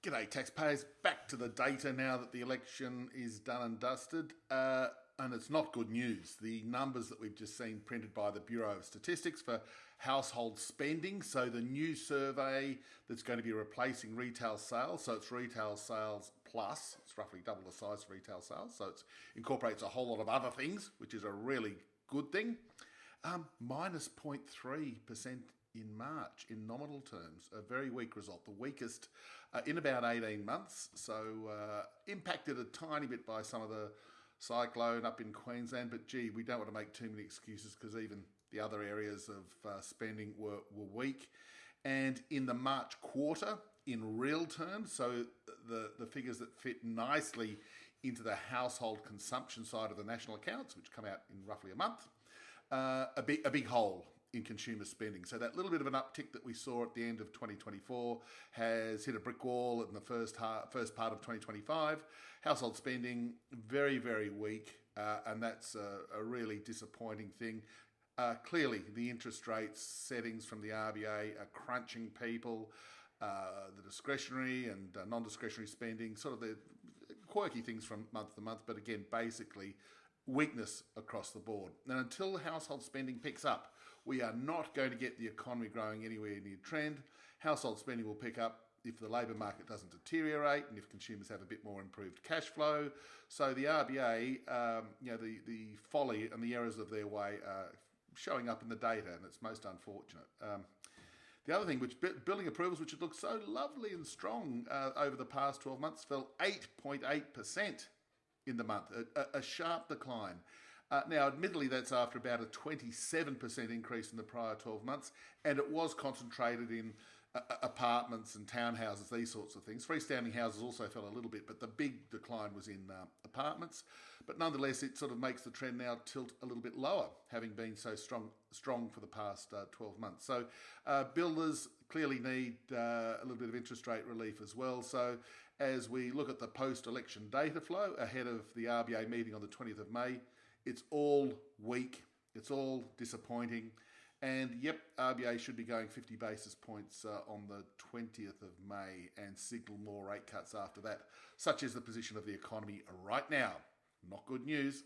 G'day taxpayers, back to the data now that the election is done and dusted. And it's not good news. The numbers that we've just seen printed by the Bureau of Statistics for household spending, so the new survey that's going to be replacing retail sales, so it's retail sales plus, it's roughly double the size of retail sales, so it incorporates a whole lot of other things, which is a really good thing. Minus 0.3% in March in nominal terms, a very weak result, the weakest in about 18 months, so impacted a tiny bit by some of the cyclone up in Queensland, but gee, we don't want to make too many excuses because even the other areas of spending were weak. And in the March quarter, in real terms, so the figures that fit nicely into the household consumption side of the national accounts, which come out in roughly a month, a big hole in consumer spending. So that little bit of an uptick that we saw at the end of 2024 has hit a brick wall in the first part of 2025. Household spending very, very weak, and that's a really disappointing thing. Clearly, the interest rates settings from the RBA are crunching people. The discretionary and non-discretionary spending, sort of the quirky things from month to month, but again, basically weakness across the board. And until household spending picks up, we are not going to get the economy growing anywhere near trend. Household spending will pick up if the labour market doesn't deteriorate and if consumers have a bit more improved cash flow. So the RBA, the folly and the errors of their way are showing up in the data, and it's most unfortunate. The other thing, which building approvals, which had looked so lovely and strong over the past 12 months, fell 8.8% in the month, a sharp decline. Now, admittedly, that's after about a 27% increase in the prior 12 months, and it was concentrated in apartments and townhouses, these sorts of things. Freestanding houses also fell a little bit, but the big decline was in apartments. But nonetheless, it sort of makes the trend now tilt a little bit lower, having been so strong for the past 12 months. So builders clearly need a little bit of interest rate relief as well. So as we look at the post-election data flow ahead of the RBA meeting on the 20th of May, it's all weak, it's all disappointing. And yep, RBA should be going 50 basis points on the 20th of May and signal more rate cuts after that. Such is the position of the economy right now. Not good news.